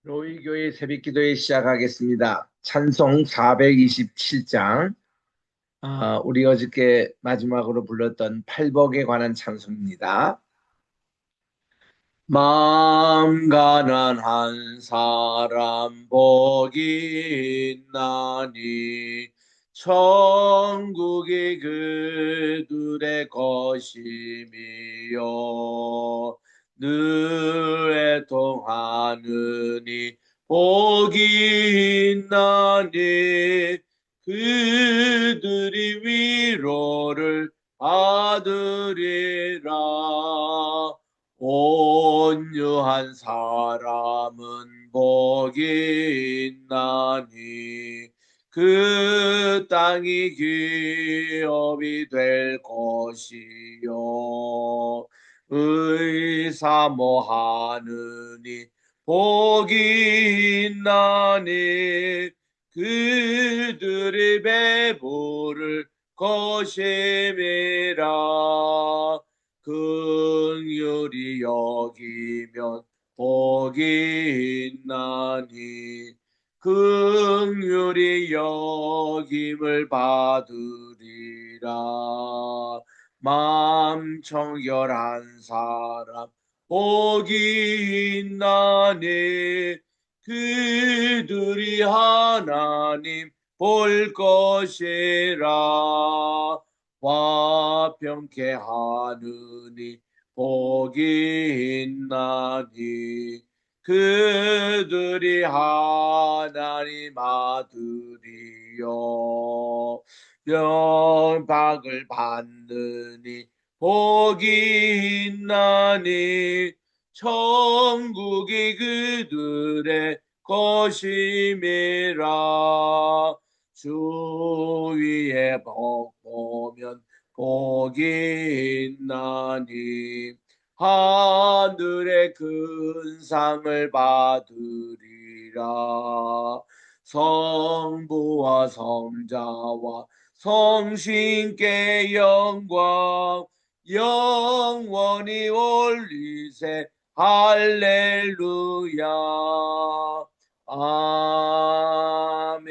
로이교회 새벽기도회 시작하겠습니다. 찬송 427장. 우리 어저께 마지막으로 불렀던 팔복에 관한 찬송입니다. 마음 가난한 사람 복이 있나니 천국이 그들의 것임이요 늘 애통하느니 복이 있나니 그들이 위로를 받으리라. 온유한 사람은 복이 있나니 그 땅이 기업이 될 것이요 의사모하느니 복이 있나니 그들이 배부를 것임이라. 긍휼히 여기면 복이 있나니 긍휼히 여김을 받으리라. 마음 청결한 사람 복이 있나니 그들이 하나님 볼 것이라. 화평케 하느니 복이 있나니 그들이 하나님 아들이요 영박을 받느니 복이 있나니 천국이 그들의 것임이라. 주 위에 복 보면 복이 있나니 하늘의 큰 상을 받으리라. 성부와 성자와 성신께 영광 영원히 올리세 할렐루야. 아멘.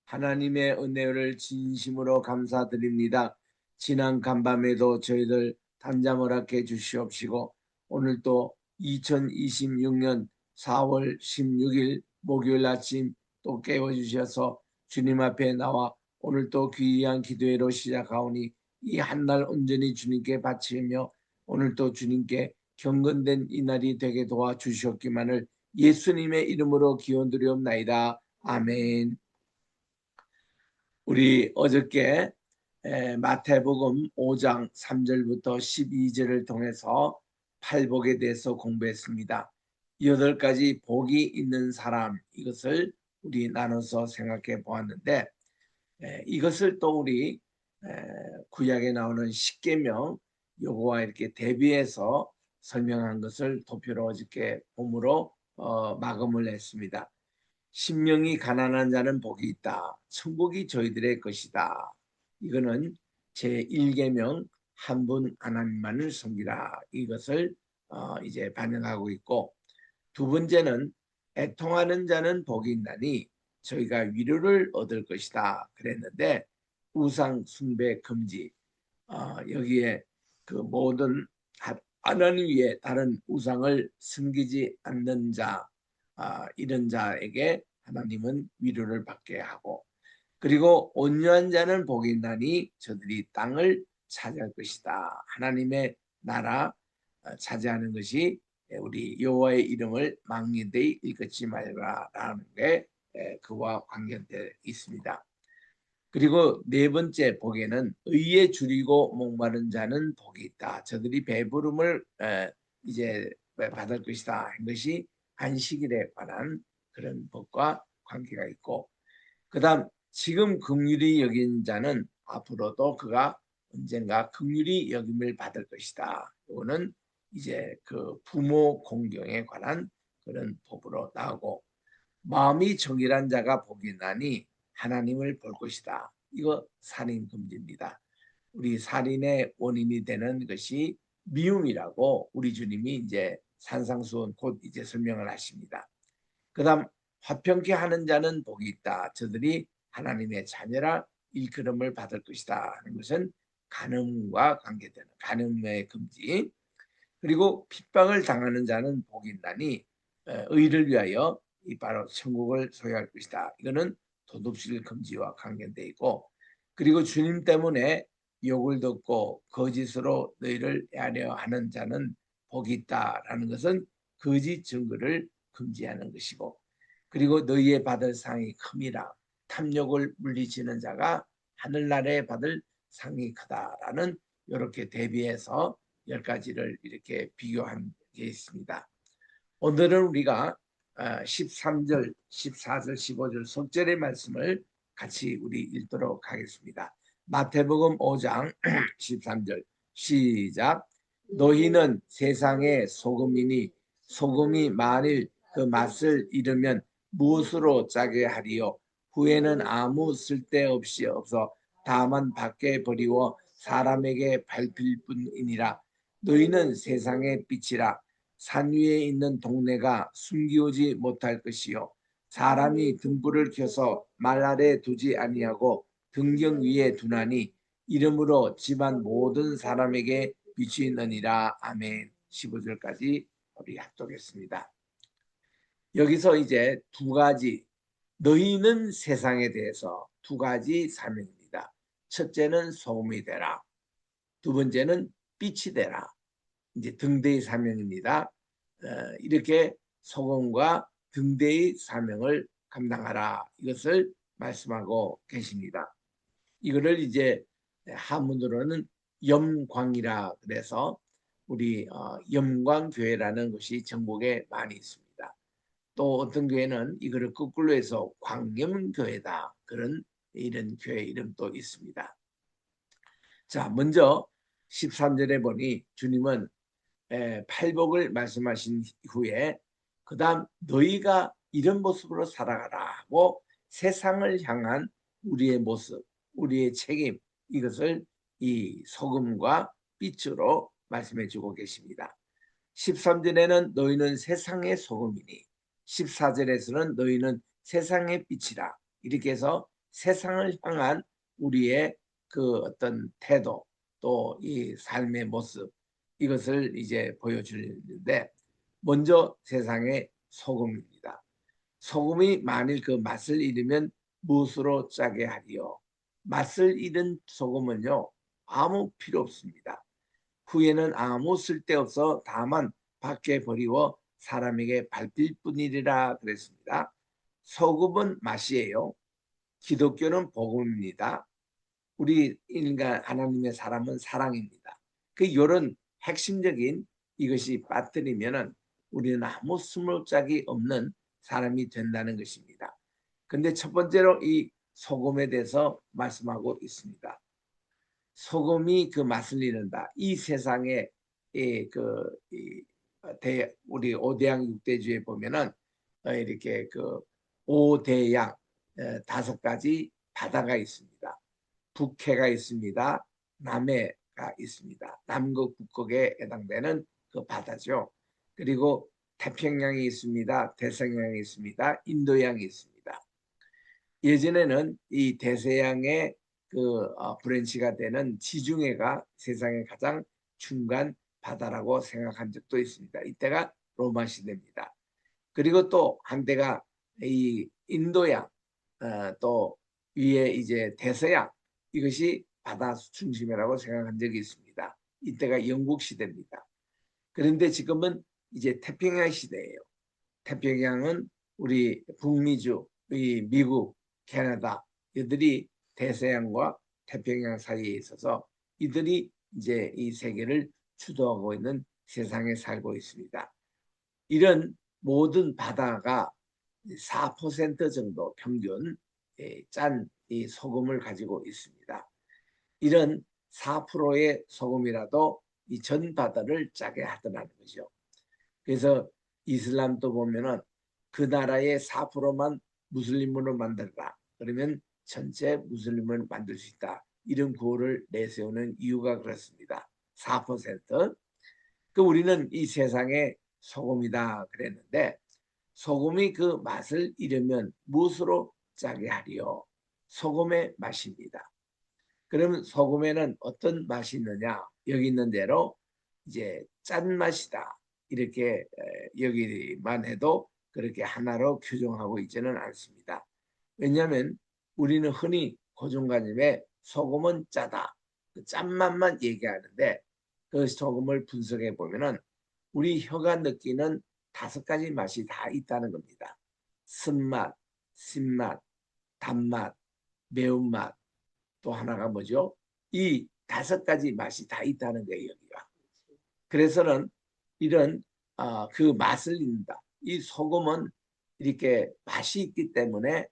하나님의 은혜를 진심으로 감사드립니다. 지난 간밤에도 저희들 단잠 허락해 주시옵시고 오늘 또 2026년 4월 16일 목요일 아침 또 깨워주셔서 주님 앞에 나와 오늘 또 귀한 기도회로 시작하오니 이 한날 온전히 주님께 바치며 오늘 또 주님께 경건된 이 날이 되게 도와주시옵기만을 예수님의 이름으로 기원드리옵나이다. 아멘. 우리 어저께 마태복음 5장 3절부터 12절을 통해서 팔복에 대해서 공부했습니다. 8가지 복이 있는 사람, 이것을 우리 나눠서 생각해 보았는데 이것을 또 우리 구약에 나오는 십계명 요거와 이렇게 대비해서 설명한 것을 도표로 어저께 봄으로 마감을 했습니다. 심령이 가난한 자는 복이 있다. 천국이 저희들의 것이다. 이거는 제1계명 한 분 하나님만을 섬기라. 이것을 이제 반영하고 있고, 두 번째는 애통하는 자는 복이 있나니 저희가 위로를 얻을 것이다. 그랬는데 우상 숭배 금지. 여기에 그 모든 하나님 위에 다른 우상을 섬기지 않는 자, 이런 자에게 하나님은 위로를 받게 하고, 그리고 온유한 자는 복이 있나니 저들이 땅을 차지할 것이다. 하나님의 나라 차지하는 것이 우리 여호와의 이름을 망령되이 일컫지 말라라는 게 그와 관계되어 있습니다. 그리고 네 번째 복에는 의에 줄이고 목마른 자는 복이 있다. 저들이 배부름을 이제 받을 것이다. 한 것이 안식일에 관한 그런 복과 관계가 있고, 그다음 지금 긍휼히 여긴 자는 앞으로도 그가 언젠가 긍휼히 여김을 받을 것이다. 이거는 이제 그 부모 공경에 관한 그런 복으로 나오고, 마음이 정결한 자가 복이 나니 하나님을 볼 것이다. 이거 살인 금지입니다. 우리 살인의 원인이 되는 것이 미움이라고 우리 주님이 이제 산상수훈 곧 이제 설명을 하십니다. 그다음 화평케 하는 자는 복이 있다. 저들이 하나님의 자녀라 일컬음을 받을 것이다 하는 것은 간음과 관계되는 간음의 금지. 그리고 핍박을 당하는 자는 복이 있나니 의를 위하여 이 바로 천국을 소유할 것이다. 이거는 도둑질 금지와 관계돼 있고, 그리고 주님 때문에 욕을 듣고 거짓으로 너희를 해하려 하는 자는 복이 있다라는 것은 거짓 증거를 금지하는 것이고, 그리고 너희의 받을 상이 큼이라 탐욕을 물리치는 자가 하늘나라에 받을 상이 크다라는 이렇게 대비해서 10가지를 이렇게 비교한 게 있습니다. 오늘은 우리가 13절, 14절, 15절 속절의 말씀을 같이 우리 읽도록 하겠습니다. 마태복음 5장 13절 시작. 너희는 세상의 소금이니 소금이 만일 그 맛을 잃으면 무엇으로 짜게 하리요? 후에는 아무 쓸데없이 없어 다만 밖에 버리워 사람에게 밟힐 뿐이니라. 너희는 세상의 빛이라. 산 위에 있는 동네가 숨기우지 못할 것이요 사람이 등불을 켜서 말 아래 두지 아니하고 등경 위에 두나니 이름으로 집안 모든 사람에게 비추이느니라. 아멘. 15절까지 우리 합독했습니다. 여기서 이제 두 가지, 너희는 세상에 대해서 두 가지 사명입니다. 첫째는 소금이 되라. 두 번째는 빛이 되라. 이제 등대의 사명입니다. 이렇게 소금과 등대의 사명을 감당하라. 이것을 말씀하고 계십니다. 이거를 이제 한문으로는 염광이라 그래서 우리 염광교회라는 것이 전국에 많이 있습니다. 또 어떤 교회는 이거를 거꾸로 해서 광염교회다. 그런 이런 교회 이름도 있습니다. 자, 먼저 13절에 보니 주님은 팔복을 말씀하신 후에 그 다음 너희가 이런 모습으로 살아가라고 세상을 향한 우리의 모습, 우리의 책임, 이것을 이 소금과 빛으로 말씀해 주고 계십니다. 13절에는 너희는 세상의 소금이니 14절에서는 너희는 세상의 빛이라. 이렇게 해서 세상을 향한 우리의 그 어떤 태도, 또 이 삶의 모습, 이것을 이제 보여주는데, 먼저 세상의 소금입니다. 소금이 만일 그 맛을 잃으면 무엇으로 짜게 하리요? 맛을 잃은 소금은요, 아무 필요 없습니다. 후에는 아무 쓸데없어 다만 밖에 버리워 사람에게 밟힐 뿐이리라 그랬습니다. 소금은 맛이에요. 기독교는 복음입니다. 우리 인간 하나님의 사람은 사랑입니다. 그 이런 핵심적인 이것이 빠뜨리면은 우리는 아무 스물짝이 없는 사람이 된다는 것입니다. 근데 첫 번째로 이 소금에 대해서 말씀하고 있습니다. 소금이 그 맛을 잃는다. 이 세상에 우리 오대양 육대주에 보면은 이렇게 그 오대양 5가지 바다가 있습니다. 북해가 있습니다. 남해가 있습니다. 남극, 북극에 해당되는 그 바다죠. 그리고 태평양이 있습니다. 대서양이 있습니다. 인도양이 있습니다. 예전에는 이 대서양의 그 브랜치가 되는 지중해가 세상의 가장 중간 바다라고 생각한 적도 있습니다. 이때가 로마 시대입니다. 그리고 또 한때가 이 인도양, 또 위에 이제 대서양, 이것이 바다 중심이라고 생각한 적이 있습니다. 이때가 영국 시대입니다. 그런데 지금은 이제 태평양 시대예요. 태평양은 우리 북미주, 이 미국, 캐나다, 이들이 대서양과 태평양 사이에 있어서 이들이 이제 이 세계를 주도하고 있는 세상에 살고 있습니다. 이런 모든 바다가 4% 정도 평균 짠 이 소금을 가지고 있습니다. 이런 4%의 소금이라도 이 전 바다를 짜게 하더라는 거죠. 그래서 이슬람도 보면은 그 나라의 4%만 무슬림으로 만들라. 그러면 전체 무슬림을 만들 수 있다. 이런 구호를 내세우는 이유가 그렇습니다. 4%. 그 우리는 이 세상의 소금이다 그랬는데 소금이 그 맛을 잃으면 무엇으로 짜게 하리요? 소금의 맛입니다. 그러면 소금에는 어떤 맛이 있느냐? 여기 있는 대로 이제 짠맛이다. 이렇게 여기만 해도 그렇게 하나로 규정하고 있지는 않습니다. 왜냐하면 우리는 흔히 고정관념에 소금은 짜다. 그 짠맛만 얘기하는데 그 소금을 분석해 보면은 우리 혀가 느끼는 5가지 맛이 다 있다는 겁니다. 쓴맛, 신맛, 단맛, 매운맛, 또 하나가 뭐죠? 이 5가지 맛이 다 있다는 거예요, 여기가. 그래서는 이런 그 맛을 잃는다. 이 소금은 이렇게 맛이 있기 때문에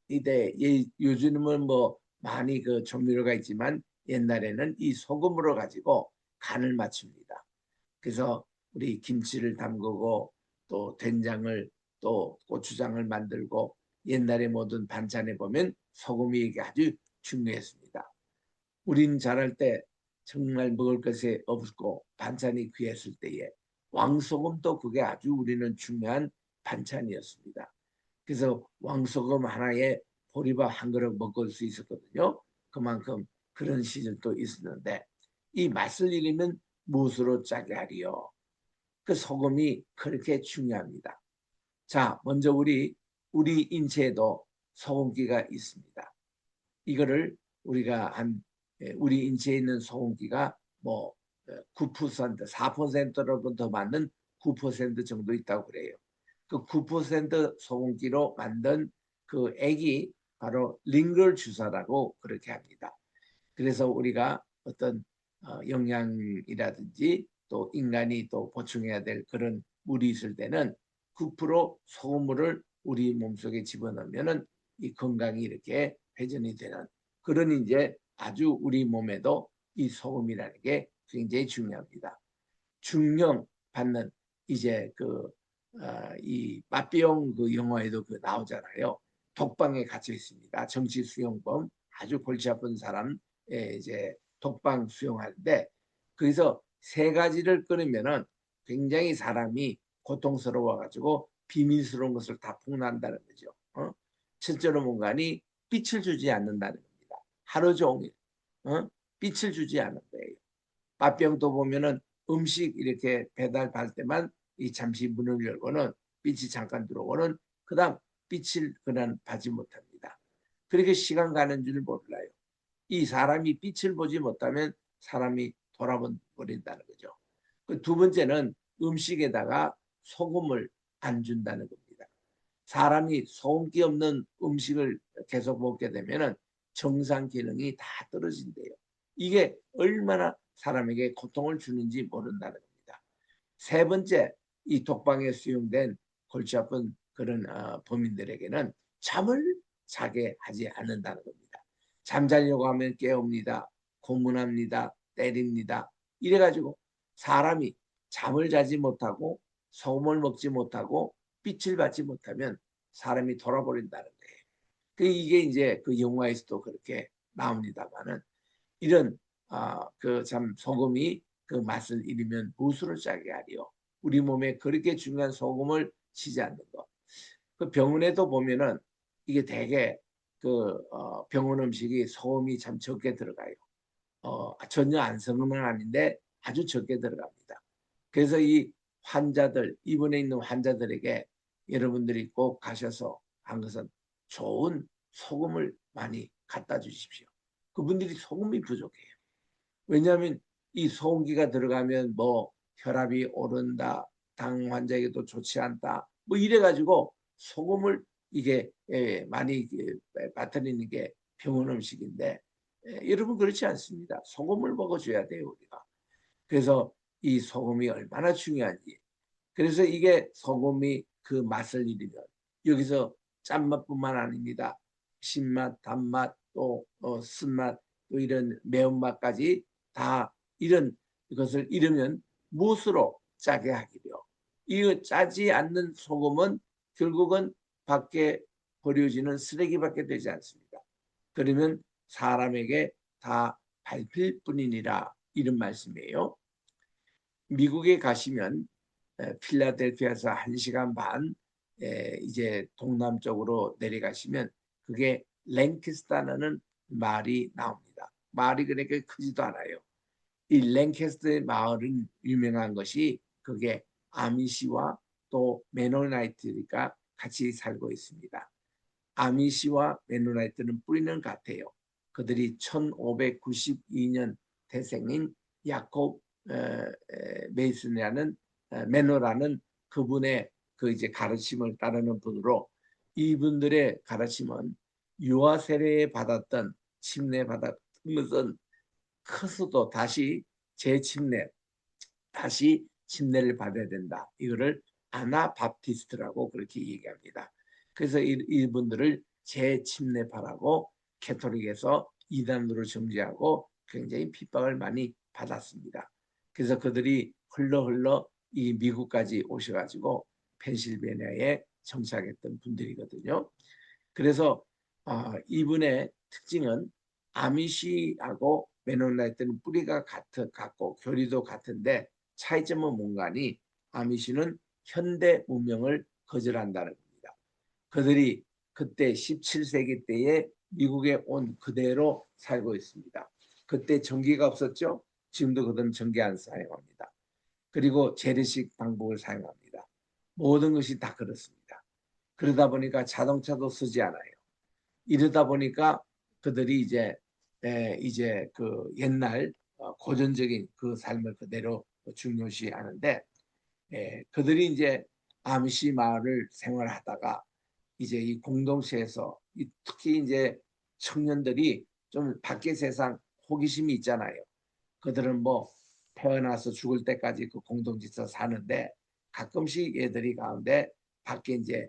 이제 요즘은 뭐 많이 그 조미료가 있지만 옛날에는 이 소금으로 가지고 간을 맞춥니다. 그래서 우리 김치를 담그고 또 된장을 또 고추장을 만들고 옛날의 모든 반찬에 보면 소금이 이게 아주 중요했습니다. 우린 자랄 때 정말 먹을 것이 없고 반찬이 귀했을 때에 왕소금도 그게 아주 우리는 중요한 반찬이었습니다. 그래서 왕소금 하나에 보리밥 한 그릇 먹을 수 있었거든요. 그만큼 그런 시절도 있었는데 이 맛을 잃으면 무엇으로 짜게 하리요? 그 소금이 그렇게 중요합니다. 자, 먼저 우리 인체에도 소금기가 있습니다. 이거를 우리가 우리 인체에 있는 소금기가 뭐 9%, 4%로부터 맞는 9% 정도 있다고 그래요. 그 9% 소금기로 만든 그 액이 바로 링걸 주사라고 그렇게 합니다. 그래서 우리가 어떤 영양이라든지 또 인간이 또 보충해야 될 그런 물이 있을 때는 9% 소금물을 우리 몸속에 집어넣으면은 이 건강이 이렇게 회전이 되는 그런 이제 아주 우리 몸에도 이 소금이라는 게 굉장히 중요합니다. 중령 받는 이제 이 마비용 그 영화에도 그 나오잖아요. 독방에 갇혀 있습니다. 정치 수용범 아주 골치 아픈 사람 이제 독방 수용하는데 거기서 3가지를 끊으면은 굉장히 사람이 고통스러워 가지고 비밀스러운 것을 다 폭로한다는 거죠. 첫째로 뭔가니 빛을 주지 않는다는 겁니다. 하루 종일 빛을 주지 않는 거예요. 맛병도 보면은 음식 이렇게 배달받을 때만 이 잠시 문을 열고는 빛이 잠깐 들어오고는 그다음 빛을 그냥 받지 못합니다. 그렇게 시간 가는 줄 몰라요. 이 사람이 빛을 보지 못하면 사람이 돌아버린다는 거죠. 두 번째는 음식에다가 소금을 안 준다는 겁니다. 사람이 소금기 없는 음식을 계속 먹게 되면 정상 기능이 다 떨어진대요. 이게 얼마나 사람에게 고통을 주는지 모른다는 겁니다. 세 번째, 이 독방에 수용된 골치 아픈 그런 범인들에게는 잠을 자게 하지 않는다는 겁니다. 잠자려고 하면 깨웁니다. 고문합니다. 때립니다. 이래가지고 사람이 잠을 자지 못하고 소금을 먹지 못하고 빛을 받지 못하면 사람이 돌아버린다는 거예요. 이게 이제 그 영화에서도 그렇게 나옵니다만은 이런 그 참 소금이 그 맛을 잃으면 무엇으로 짜게 하리요? 우리 몸에 그렇게 중요한 소금을 치지 않는 것. 그 병원에도 보면은 이게 대개 병원 음식이 소금이 참 적게 들어가요. 전혀 안 섞는 건 아닌데 아주 적게 들어갑니다. 그래서 이 환자들, 입원해 있는 환자들에게 여러분들이 꼭 가셔서 한 것은 좋은 소금을 많이 갖다 주십시오. 그분들이 소금이 부족해요. 왜냐하면 이 소금기가 들어가면 뭐 혈압이 오른다, 당 환자에게도 좋지 않다, 뭐 이래가지고 소금을 이게 많이 빠뜨리는 게 병원 음식인데 여러분 그렇지 않습니다. 소금을 먹어줘야 돼요 우리가. 그래서 이 소금이 얼마나 중요한지. 그래서 이게 소금이 그 맛을 잃으면 여기서 짠맛뿐만 아닙니다. 신맛, 단맛, 또 쓴맛, 또 이런 매운맛까지 다 이런 것을 잃으면 무엇으로 짜게 하기려. 이 짜지 않는 소금은 결국은 밖에 버려지는 쓰레기밖에 되지 않습니다. 그러면 사람에게 다 밟힐 뿐이니라 이런 말씀이에요. 미국에 가시면 필라델피아에서 1시간 반 이제 동남쪽으로 내려가시면 그게 랭캐스터라는 말이 나옵니다. 말이 그렇게 크지도 않아요. 이 랭캐스터의 마을은 유명한 것이 그게 아미시와 또 메노나이트가 같이 살고 있습니다. 아미시와 메노나이트는 뿌리는 같아요. 그들이 1592년 태생인 야콥 메이슨이라는 메노라는 그분의 그 이제 가르침을 따르는 분으로 이분들의 가르침은 유아 세례에 받았던 침례 받았던 것은 커서도 다시 재침례 다시 침례를 받아야 된다. 이거를 아나바프티스트라고 그렇게 얘기합니다. 그래서 이분들을 재침례파라고 캐토릭에서 이단으로 정죄하고 굉장히 핍박을 많이 받았습니다. 그래서 그들이 흘러 이 미국까지 오셔가지고 펜실베니아에 정착했던 분들이거든요. 그래서 이분의 특징은 아미시하고 메노나이트는 뿌리가 같고 교리도 같은데 차이점은 뭔가니 아미시는 현대 문명을 거절한다는 겁니다. 그들이 그때 17세기 때에 미국에 온 그대로 살고 있습니다. 그때 전기가 없었죠. 지금도 그들은 전기 안 사용합니다. 그리고 재래식 방법을 사용합니다. 모든 것이 다 그렇습니다. 그러다 보니까 자동차도 쓰지 않아요. 이러다 보니까 그들이 이제 그 옛날 고전적인 그 삶을 그대로 중요시하는데 그들이 이제 아미시 마을을 생활하다가 이제 이 공동체에서 특히 이제 청년들이 좀 밖의 세상 호기심이 있잖아요. 그들은 뭐 태어나서 죽을 때까지 그 공동체에서 사는데 가끔씩 얘들이 가운데 밖에 이제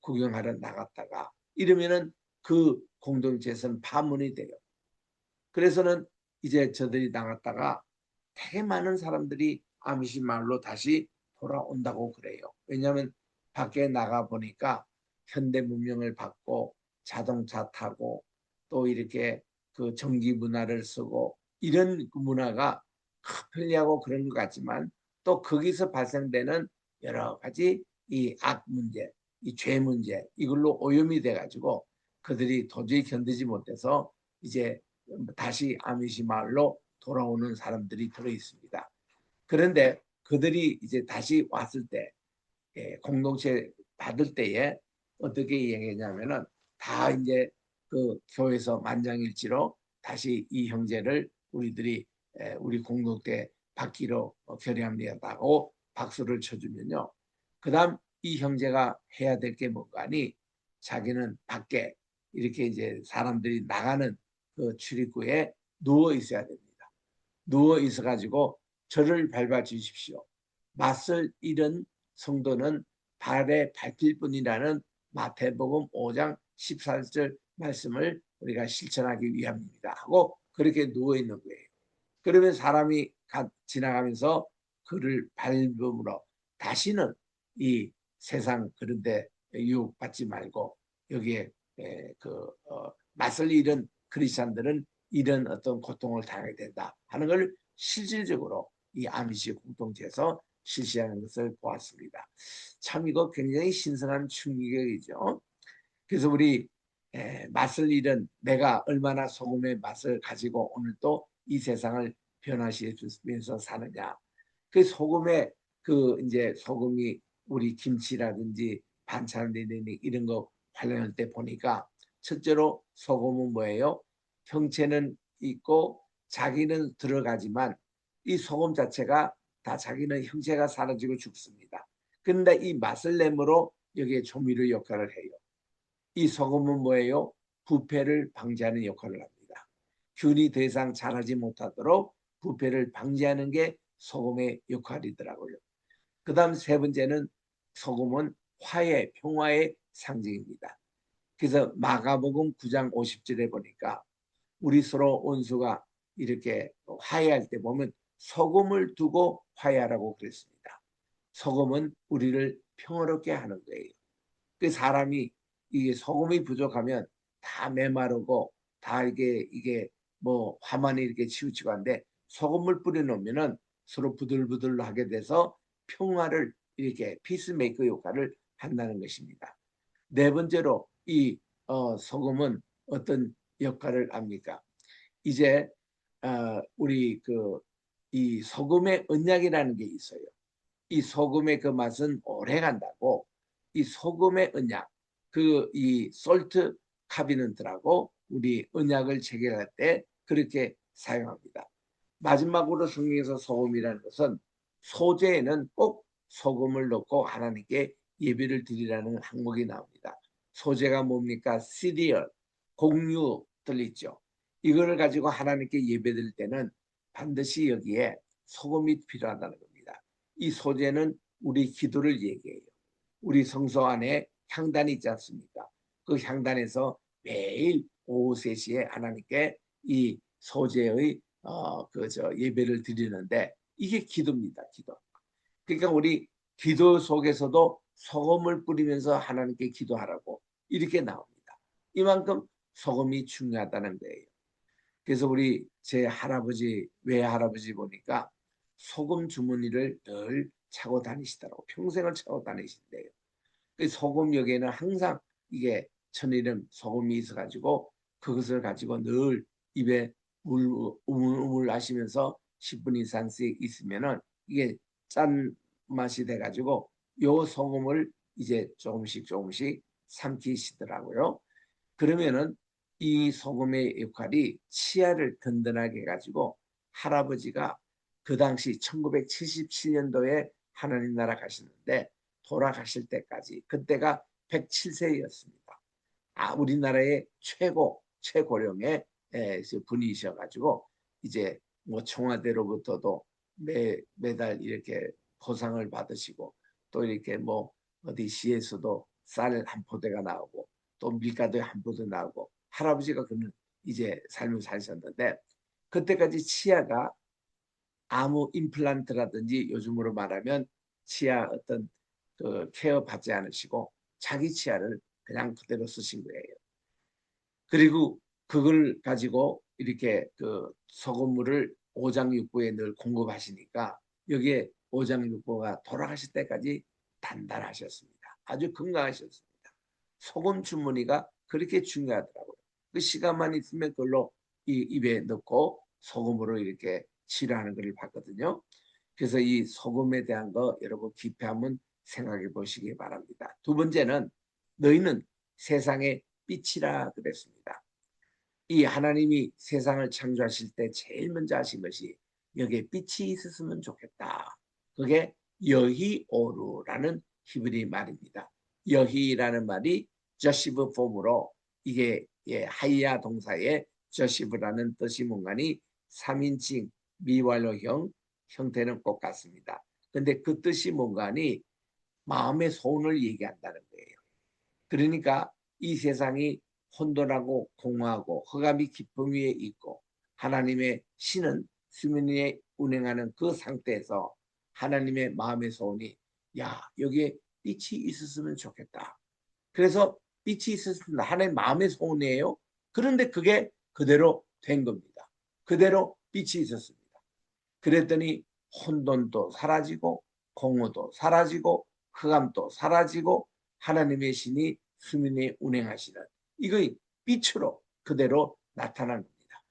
구경하러 나갔다가 이러면은 그 공동체에서는 파문이 돼요. 그래서는 이제 저들이 나갔다가 되게 많은 사람들이 아미시 마을로 다시 돌아온다고 그래요. 왜냐하면 밖에 나가 보니까 현대 문명을 받고 자동차 타고 또 이렇게 그 전기 문화를 쓰고 이런 그 문화가 편리하고 그런 것 같지만 또 거기서 발생되는 여러 가지 이 악 문제, 이 죄 문제 이걸로 오염이 돼가지고 그들이 도저히 견디지 못해서 이제 다시 아미시 마을로 돌아오는 사람들이 들어 있습니다. 그런데 그들이 이제 다시 왔을 때 공동체 받을 때에 어떻게 얘기했냐면은 다 이제 그 교회에서 만장일치로 다시 이 형제를 우리들이 우리 공동체 받기로 결의합니다고 박수를 쳐주면요. 그다음 이 형제가 해야 될 게 뭔가니 자기는 밖에 이렇게 이제 사람들이 나가는 그 출입구에 누워 있어야 됩니다. 누워 있어 가지고 저를 밟아 주십시오. 맞설 잃은 성도는 발에 밟힐 뿐이라는 마태복음 5장 14절 말씀을 우리가 실천하기 위함입니다. 하고 그렇게 누워 있는 거예요. 그러면 사람이 지나가면서 그를 밟음으로 다시는 이 세상 그런데 유혹받지 말고 여기에 맞설 잃은 크리스찬들은 이런 어떤 고통을 당하게 된다 하는 걸 실질적으로 이 아미시 공동체에서 실시하는 것을 보았습니다. 참 이거 굉장히 신선한 충격이죠. 그래서 우리 맛을 잃은 내가 얼마나 소금의 맛을 가지고 오늘 또 이 세상을 변화시키면서 사느냐. 그 소금의 그 이제 소금이 우리 김치라든지 반찬 이런 거 활용할 때 보니까 첫째로 소금은 뭐예요? 형체는 있고 자기는 들어가지만 이 소금 자체가 다 자기는 형체가 사라지고 죽습니다. 그런데 이 맛을 내므로 여기에 조미료 역할을 해요. 이 소금은 뭐예요? 부패를 방지하는 역할을 합니다. 균이 더 이상 자라지 못하도록 부패를 방지하는 게 소금의 역할이더라고요. 그 다음 세 번째는 소금은 화해, 평화의 상징입니다. 그래서 마가복음 9장 50절에 보니까 우리 서로 원수가 이렇게 화해할 때 보면 소금을 두고 화해하라고 그랬습니다. 소금은 우리를 평화롭게 하는 거예요. 그 사람이 이게 소금이 부족하면 다 메마르고 다 이게 뭐 화만이 이렇게 치우치고 한데 소금을 뿌려 놓으면은 서로 부들부들하게 돼서 평화를 이렇게 피스메이커 역할을 한다는 것입니다. 네 번째로 이 소금은 어떤 역할을 합니까? 이제 우리 이 소금의 언약이라는 게 있어요. 이 소금의 그 맛은 오래 간다고 이 소금의 언약 이 솔트 카비넌트라고 우리 언약을 체결할 때 그렇게 사용합니다. 마지막으로 성경에서 소금이라는 것은 소제에는 꼭 소금을 넣고 하나님께 예배를 드리라는 항목이 나옵니다. 소제가 뭡니까? 시리얼, 곡류들 있죠. 이거를 가지고 하나님께 예배 드릴 때는 반드시 여기에 소금이 필요하다는 겁니다. 이 소제는 우리 기도를 얘기해요. 우리 성소 안에 향단이 있지 않습니까? 그 향단에서 매일 오후 3시에 하나님께 이 소제의 예배를 드리는데 이게 기도입니다. 기도. 그러니까 우리 기도 속에서도 소금을 뿌리면서 하나님께 기도하라고 이렇게 나옵니다. 이만큼 소금이 중요하다는 거예요. 그래서 우리 제 할아버지, 외할아버지 보니까 소금 주머니를 늘 차고 다니시더라고. 평생을 차고 다니신대요. 그 소금 여기에는 항상 이게 천일염 소금이 있어가지고 그것을 가지고 늘 입에 우물우물 하시면서 10분 이상씩 있으면은 이게 짠 맛이 돼가지고 요 소금을 이제 조금씩 조금씩 삼키시더라고요. 그러면은 이 소금의 역할이 치아를 든든하게 해가지고 할아버지가 그 당시 1977년도에 하나님 나라 가시는데 돌아가실 때까지 그때가 107세였습니다. 우리나라의 최고령의 분이셔가지고 이제 뭐 청와대로부터도 매달 이렇게 포상을 받으시고 또 이렇게 뭐 어디 시에서도 쌀 한 포대가 나오고 또 밀가루에 한 포대 나오고 할아버지가 그는 이제 삶을 사셨는데 그때까지 치아가 아무 임플란트라든지 요즘으로 말하면 치아 어떤 케어 받지 않으시고 자기 치아를 그냥 그대로 쓰신 거예요. 그리고 그걸 가지고 이렇게 소금물을 오장육부에 늘 공급하시니까 여기에 오장육부가 돌아가실 때까지 단단하셨습니다. 아주 건강하셨습니다. 소금 주머니가 그렇게 중요하더라고요. 그 시간만 있으면 그걸로 입에 넣고 소금으로 이렇게 치료하는 것을 봤거든요. 그래서 이 소금에 대한 거 여러분 깊이 한번 생각해 보시기 바랍니다. 두 번째는 너희는 세상의 빛이라 그랬습니다. 이 하나님이 세상을 창조하실 때 제일 먼저 하신 것이 여기에 빛이 있었으면 좋겠다. 그게 여히오루라는 히브리 말입니다. 여히라는 말이 저시브 폼으로 이게 하이야 동사의 저시브라는 뜻이 뭔가니 3인칭 미완료형 형태는 똑같습니다. 근데 그 뜻이 뭔가니 마음의 소원을 얘기한다는 거예요. 그러니까 이 세상이 혼돈하고 공허하고 흑암이 깊음 위에 있고 하나님의 신은 수면 위에 운행하는 그 상태에서 하나님의 마음의 소원이 여기에 빛이 있었으면 좋겠다. 그래서 빛이 있었으면 하나님의 마음의 소원이에요. 그런데 그게 그대로 된 겁니다. 그대로 빛이 있었습니다. 그랬더니 혼돈도 사라지고 공허도 사라지고 흑암도 사라지고 하나님의 신이 수면에 운행하시는 이거 빛으로 그대로 나타난 겁니다.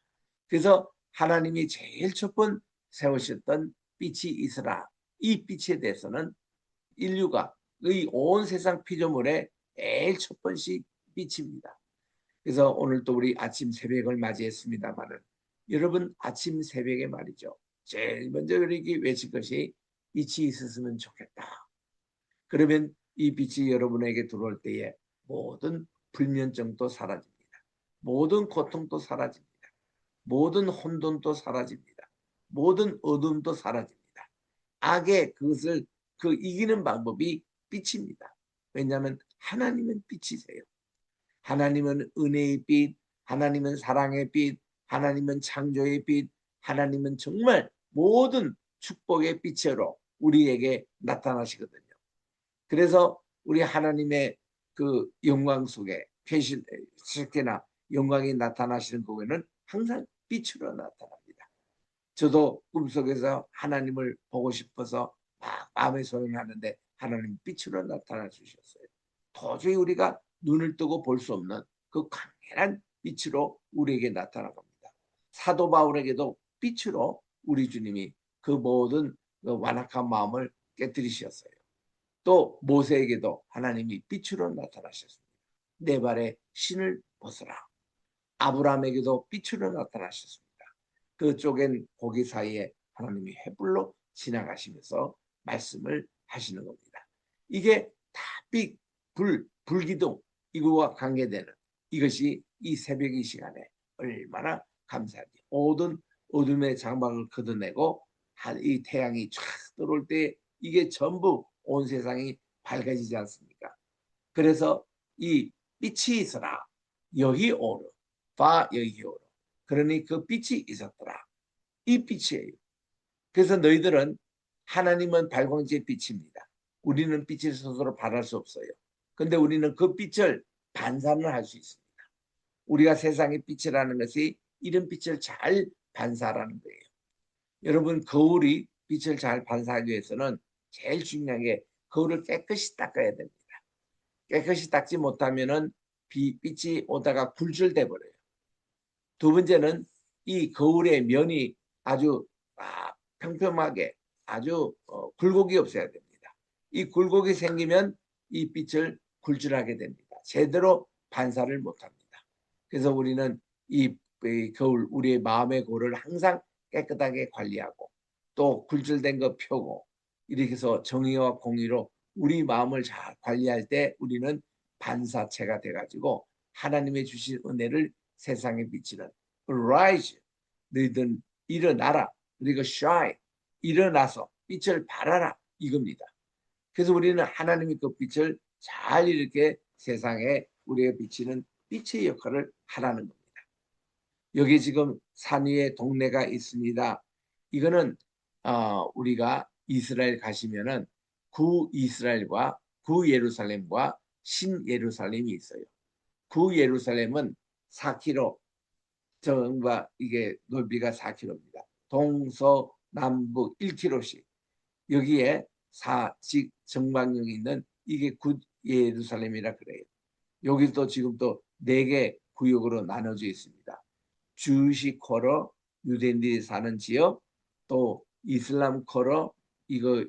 그래서 하나님이 제일 첫 번 세우셨던 빛이 있으라. 이 빛에 대해서는 인류가 이 온 세상 피조물의 제일 첫 번씩 빛입니다. 그래서 오늘 또 우리 아침 새벽을 맞이했습니다만은 여러분 아침 새벽에 말이죠. 제일 먼저 이렇게 외칠 것이 빛이 있었으면 좋겠다. 그러면 이 빛이 여러분에게 들어올 때에 모든 불면증도 사라집니다. 모든 고통도 사라집니다. 모든 혼돈도 사라집니다. 모든 어둠도 사라집니다. 악의 그것을 이기는 방법이 빛입니다. 왜냐하면 하나님은 빛이세요. 하나님은 은혜의 빛, 하나님은 사랑의 빛, 하나님은 창조의 빛, 하나님은 정말 모든 축복의 빛으로 우리에게 나타나시거든요. 그래서 우리 하나님의 그 영광 속에 특히나 영광이 나타나시는 부분은 항상 빛으로 나타납니다. 저도 꿈속에서 하나님을 보고 싶어서 막 마음에 소원하는데 하나님 빛으로 나타나 주셨어요. 도저히 우리가 눈을 뜨고 볼 수 없는 그 강렬한 빛으로 우리에게 나타난 겁니다. 사도 바울에게도 빛으로 우리 주님이 그 모든 그 완악한 마음을 깨뜨리셨어요. 또 모세에게도 하나님이 빛으로 나타나셨습니다. 내 발에 신을 벗으라. 아브라함에게도 빛으로 나타나셨습니다. 그쪽엔 고기 사이에 하나님이 횃불로 지나가시면서 말씀을 하시는 겁니다. 이게 다 빛, 불기둥 이거와 관계되는 이것이 이 새벽 이 시간에 얼마나 감사하지. 모든 어둠의 장막을 걷어내고 이 태양이 쫙 들어올 때 이게 전부 온 세상이 밝아지지 않습니까? 그래서 이 빛이 있어라 여기 오르 바 여기 오르 그러니 그 빛이 있었더라. 이 빛이에요. 그래서 너희들은 하나님은 발광지의 빛입니다. 우리는 빛을 스스로 발할 수 없어요. 근데 우리는 그 빛을 반사를 할 수 있습니다. 우리가 세상의 빛이라는 것이 이런 빛을 잘 반사하는 거예요. 여러분 거울이 빛을 잘 반사하기 위해서는 제일 중요한 게 거울을 깨끗이 닦아야 됩니다. 깨끗이 닦지 못하면은 빛이 오다가 굴절돼 버려요. 두 번째는 이 거울의 면이 아주 평평하게 아주 굴곡이 없어야 됩니다. 이 굴곡이 생기면 이 빛을 굴절하게 됩니다. 제대로 반사를 못합니다. 그래서 우리는 이 거울, 우리의 마음의 거울을 항상 깨끗하게 관리하고 또 굴절된 거 펴고 이렇게 해서 정의와 공의로 우리 마음을 잘 관리할 때 우리는 반사체가 돼가지고 하나님의 주신 은혜를 세상에 비치는 rise, 너희들 일어나라, 그리고 shine, 일어나서 빛을 발하라 이겁니다. 그래서 우리는 하나님의 그 빛을 잘 이렇게 세상에 우리가 비치는 빛의 역할을 하라는 겁니다. 여기 지금 산 위에 동네가 있습니다. 이거는 우리가 이스라엘 가시면은 구 이스라엘과 구 예루살렘과 신 예루살렘이 있어요. 구 예루살렘은 4km 정과 이게 넓이가 4km입니다. 동서남북 1km씩 여기에 사직 정방형이 있는 이게 구 예루살렘이라 그래요. 여기도 지금 또 4개 구역으로 나눠져 있습니다. 주시 코러 유대인들이 사는 지역, 또 이슬람 코러 이거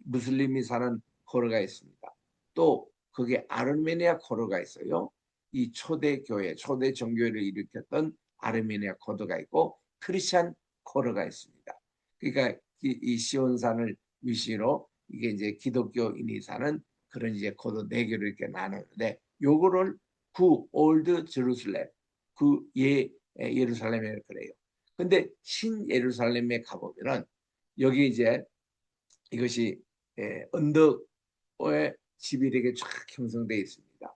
무슬림이 사는 코러가 있습니다. 또 거기에 아르메니아 코러가 있어요. 이 초대 교회, 초대 종교를 일으켰던 아르메니아 코러가 있고 크리스찬 코러가 있습니다. 그러니까 이 시온산을 위시로 이게 이제 기독교인이 사는 그런 이제 코러 4개로 이렇게 나누는데 요거를 구 올드 제루살렘 그 예루살렘에 그래요. 근데 신 예루살렘에 가보면은 여기 이제 이것이 언덕에 집이 이렇게 쫙 형성되어 있습니다.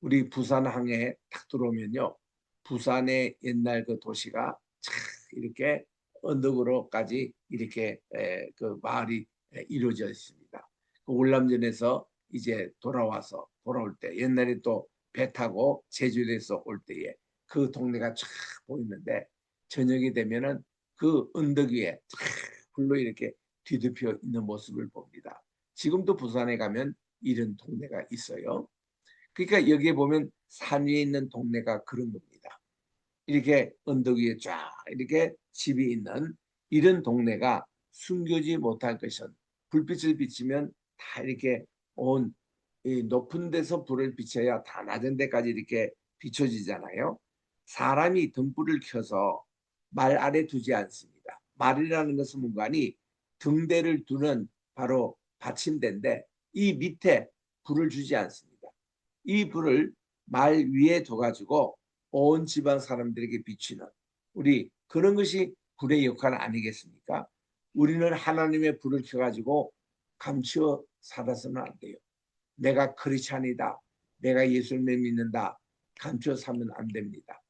우리 부산항에 딱 들어오면요. 부산의 옛날 그 도시가 쫙 이렇게 언덕으로까지 이렇게 그 마을이 이루어져 있습니다. 그 월남전에서 이제 돌아올 때 옛날에 또 배 타고 제주도에서 올 때에 그 동네가 쫙 보이는데 저녁이 되면은 그 언덕 위에 쫙 불로 이렇게 뒤덮여 있는 모습을 봅니다. 지금도 부산에 가면 이런 동네가 있어요. 그러니까 여기에 보면 산 위에 있는 동네가 그런 겁니다. 이렇게 언덕 위에 쫙 이렇게 집이 있는 이런 동네가 숨겨지 못할 것은 불빛을 비치면 다 이렇게 온 높은 데서 불을 비춰야 다 낮은 데까지 이렇게 비춰지잖아요. 사람이 등불을 켜서 말 아래 두지 않습니다. 말이라는 것은 뭔가니 등대를 두는 바로 받침대인데 이 밑에 불을 주지 않습니다. 이 불을 말 위에 둬가지고 온 지방 사람들에게 비추는 우리 그런 것이 불의 역할 아니겠습니까? 우리는 하나님의 불을 켜가지고 감추어 살아서는 안 돼요. 내가 크리스찬이다. 내가 예수님을 믿는다. 감추어 살면 안 됩니다.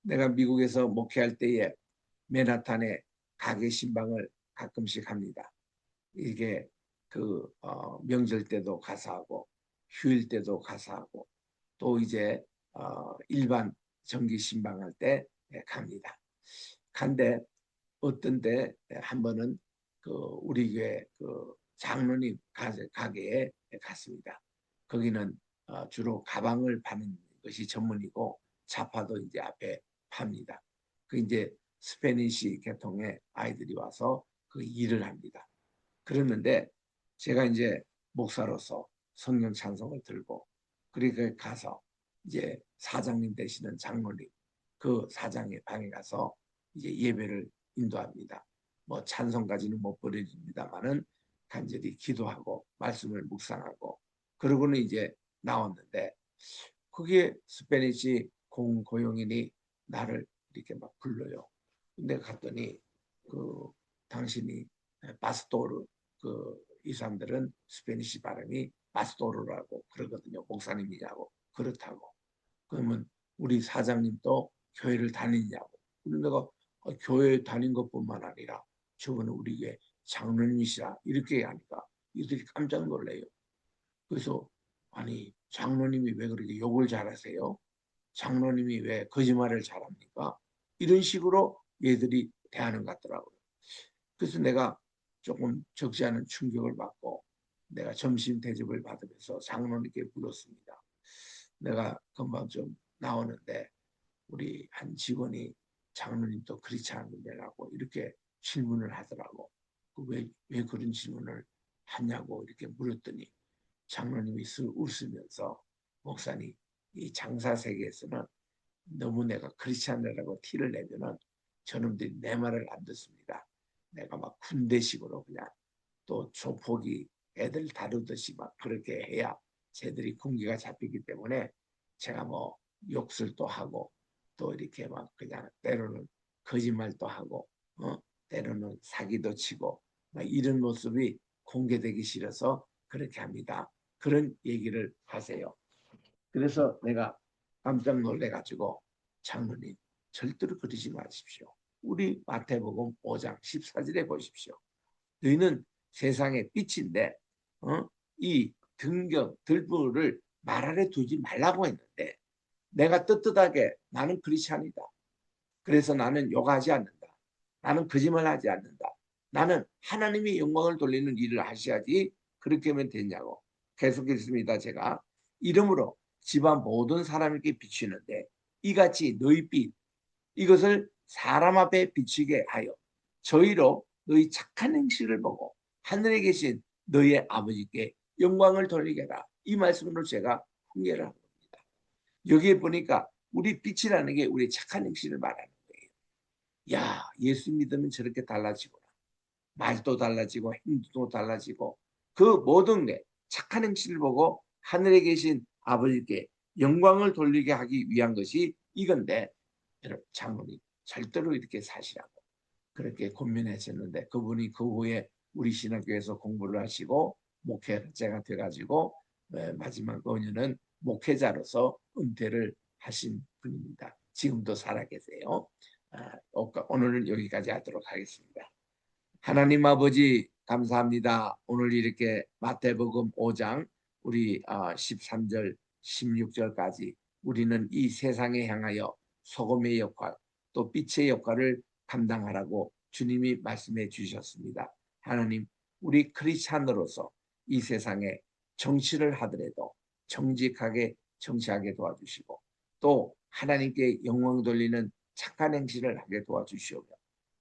내가 미국에서 목회할 때에 맨하탄에 가게 신방을 가끔씩 합니다. 이게 그 명절 때도 가서 하고 휴일 때도 가서 하고 또 이제 일반 정기 신방할 때 갑니다. 간데 어떤 때 한 번은 그 우리 교회 그 장로님 가게에 갔습니다. 거기는 주로 가방을 파는 것이 전문이고 자파도 이제 앞에 팝니다. 그 이제 스페니시 계통의 아이들이 와서 그 일을 합니다. 그랬는데 제가 이제 목사로서 성령 찬송을 들고 그렇게 가서 이제 사장님 되시는 장로님 그 사장의 방에 가서 이제 예배를 인도합니다. 뭐 찬송까지는 못 보내줍니다만은 간절히 기도하고 말씀을 묵상하고 그러고는 이제 나왔는데 그게 스페니시 공고용인이 나를 이렇게 막 불러요. 근데 갔더니 그 당신이 바스토르 이 사람들은 스페니시 발음이 바스토르라고 그러거든요. 목사님이냐고 그렇다고. 그러면 우리 사장님도 교회를 다니냐고. 그런데 내가 교회 다닌 것뿐만 아니라 저분은 우리 교회 장로님이시라 이렇게 하니까 이들이 깜짝 놀래요. 그래서 아니 장로님이 왜 그렇게 욕을 잘하세요? 장로님이 왜 거짓말을 잘합니까? 이런 식으로 얘들이 대하는 것 같더라고요. 그래서 내가 조금 적지 않은 충격을 받고 내가 점심 대접을 받으면서 장로님께 물었습니다. 내가 금방 좀 나오는데 우리 한 직원이 장로님도 그렇지 않느냐고 이렇게 질문을 하더라고. 왜 그런 질문을 하냐고 이렇게 물었더니 장로님이 웃으면서 목사님 이 장사 세계에서는 너무 내가 크리스찬이라고 티를 내면은 저놈들이 내 말을 안 듣습니다. 내가 막 군대식으로 그냥 또 조폭이 애들 다루듯이 막 그렇게 해야 쟤들이 군기가 잡히기 때문에 제가 뭐 욕설도 하고 또 이렇게 막 그냥 때로는 거짓말도 하고 때로는 사기도 치고 막 이런 모습이 공개되기 싫어서 그렇게 합니다. 그런 얘기를 하세요. 그래서 내가 깜짝 놀래가지고 장로님 절대로 그러지 마십시오. 우리 마태복음 5장 14절에 보십시오. 너희는 세상의 빛인데 이 등경 들불을 말 아래 두지 말라고 했는데 내가 떳떳하게 나는 크리스찬이다. 그래서 나는 욕하지 않는다. 나는 거짓말하지 않는다. 나는 하나님의 영광을 돌리는 일을 하셔야지 그렇게 하면 되냐고 계속했습니다. 제가 이름으로 집안 모든 사람에게 비추는데 이같이 너희 빛 이것을 사람 앞에 비추게 하여 저희로 너희 착한 행실을 보고 하늘에 계신 너희의 아버지께 영광을 돌리게 하라. 이 말씀으로 제가 훈계를 한 겁니다. 여기에 보니까 우리 빛이라는 게 우리 착한 행실을 말하는 거예요. 야, 예수 믿으면 저렇게 달라지구나. 말도 달라지고 행동도 달라지고 그 모든 게 착한 행실을 보고 하늘에 계신 아버지께 영광을 돌리게 하기 위한 것이 이건데 여러분 장로님 절대로 이렇게 사시라고 그렇게 권면하셨는데 그분이 그 후에 우리 신학교에서 공부를 하시고 목회자가 돼가지고 마지막 5년은 목회자로서 은퇴를 하신 분입니다. 지금도 살아계세요. 오늘은 여기까지 하도록 하겠습니다. 하나님 아버지 감사합니다. 오늘 이렇게 마태복음 5장 우리 13절 16절까지 우리는 이 세상에 향하여 소금의 역할 또 빛의 역할을 감당하라고 주님이 말씀해 주셨습니다. 하나님 우리 크리스찬으로서 이 세상에 정치를 하더라도 정직하게 정치하게 도와주시고 또 하나님께 영광 돌리는 착한 행실을 하게 도와주시오며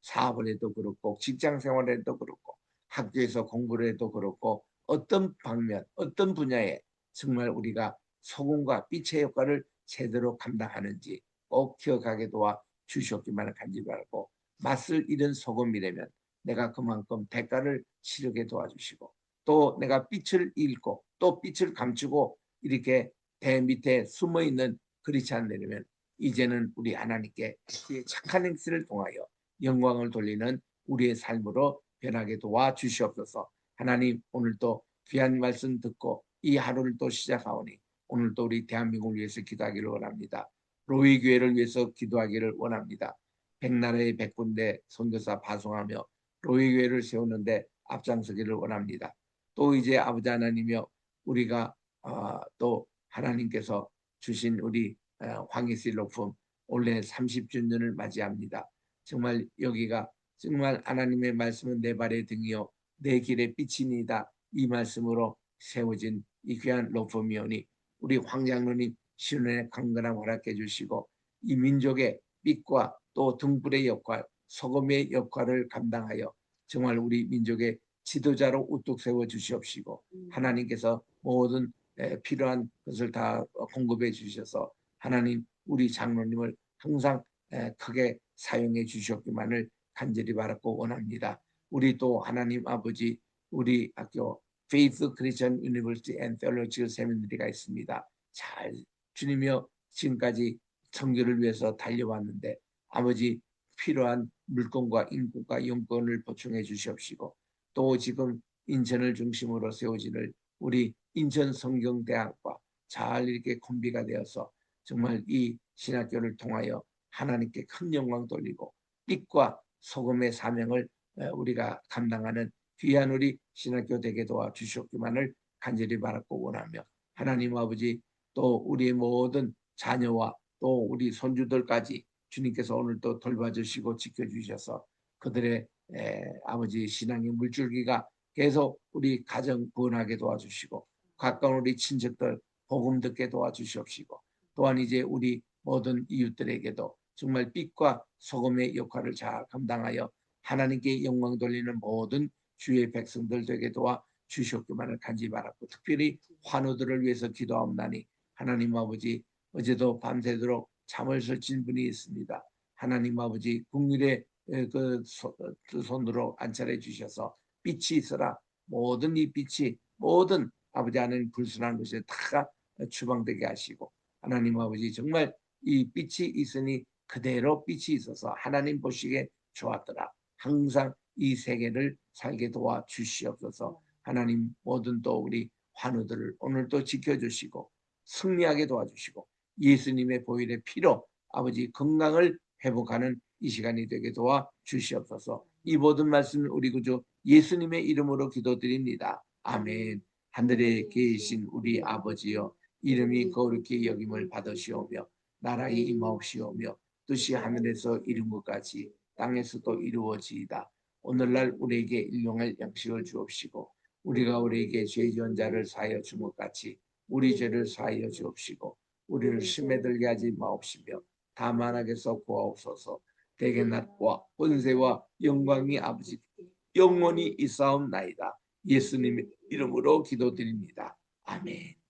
사업을 해도 그렇고 직장 생활을 해도 그렇고 학교에서 공부를 해도 그렇고 어떤 방면 어떤 분야에 정말 우리가 소금과 빛의 역할을 제대로 감당하는지 꼭 기억하게 도와 주시옵기만을 간절히 바라고 맛을 잃은 소금이라면 내가 그만큼 대가를 치르게 도와주시고 또 내가 빛을 잃고 또 빛을 감추고 이렇게 대 밑에 숨어있는 크리스찬이라면 이제는 우리 하나님께 착한 행실을 통하여 영광을 돌리는 우리의 삶으로 변하게 도와 주시옵소서. 하나님 오늘도 귀한 말씀 듣고 이 하루를 또 시작하오니 오늘도 우리 대한민국을 위해서 기도하기를 원합니다. 로이 교회를 위해서 기도하기를 원합니다. 백나라의 백군대 선교사 파송하며 로이 교회를 세우는데 앞장서기를 원합니다. 또 이제 아버지 하나님이여 우리가 또 하나님께서 주신 우리 황희슬 높음 올해 30주년을 맞이합니다. 정말 여기가 정말 하나님의 말씀은 내 발의 등이요 내 길의 빛이니이다. 이 말씀으로 세워진 이 귀한 로포미온이 우리 황장로님 신혼의 강건함 허락해 주시고 이 민족의 빛과 또 등불의 역할, 소금의 역할을 감당하여 정말 우리 민족의 지도자로 우뚝 세워 주시옵시고 하나님께서 모든 필요한 것을 다 공급해 주셔서 하나님 우리 장로님을 항상 크게 사용해 주셨기만을 간절히 바랐고 원합니다. 우리 또 하나님 아버지 우리 학교 Faith Christian University and Theological Seminary가 있습니다. 잘 주님이여 지금까지 선교를 위해서 달려왔는데 아버지 필요한 물건과 인구과 용건을 보충해 주시옵시고 또 지금 인천을 중심으로 세워지는 우리 인천성경대학과 잘 이렇게 콤비가 되어서 정말 이 신학교를 통하여 하나님께 큰 영광 돌리고 빛과 소금의 사명을 우리가 감당하는 귀한 우리 신학교 되게 도와주시옵기만을 간절히 바랐고 원하며 하나님 아버지 또 우리 모든 자녀와 또 우리 손주들까지 주님께서 오늘 또 돌봐주시고 지켜주셔서 그들의 아버지 신앙의 물줄기가 계속 우리 가정 구원하게 도와주시고 가까운 우리 친척들 복음 듣게 도와주시옵시고 또한 이제 우리 모든 이웃들에게도 정말 빛과 소금의 역할을 잘 감당하여 하나님께 영광 돌리는 모든 주의 백성들 되게 도와 주시옵기만을 간절히 바랐고 특별히 환우들을 위해서 기도하옵나니 하나님 아버지 어제도 밤새도록 잠을 설친 분이 있습니다. 하나님 아버지 국민의 그 손으로 안찰해 주셔서 빛이 있어라 모든 이 빛이 모든 아버지 하나님 불순한 것에 다 추방되게 하시고 하나님 아버지 정말 이 빛이 있으니 그대로 빛이 있어서 하나님 보시기에 좋았더라. 항상 이 세계를 살게 도와 주시옵소서. 하나님 모든 또 우리 환우들을 오늘도 지켜주시고 승리하게 도와주시고 예수님의 보혈의 피로 아버지 건강을 회복하는 이 시간이 되게 도와 주시옵소서. 이 모든 말씀을 우리 구주 예수님의 이름으로 기도드립니다. 아멘. 하늘에 계신 우리 아버지여 이름이 거룩히 여김을 받으시오며 나라의 임하옵시오며 뜻이 하늘에서 이룬 것 같이 땅에서도 이루어지이다. 오늘날 우리에게 일용할 양식을 주옵시고 우리가 우리에게 죄 지은 자를 사하여 준 것 같이 우리 죄를 사하여 주옵시고 우리를 심에 들게 하지 마옵시며 다만 악에서 구하옵소서. 대개 낮과 권세와 영광이 아버지 영원히 있사옵나이다. 예수님의 이름으로 기도드립니다. 아멘.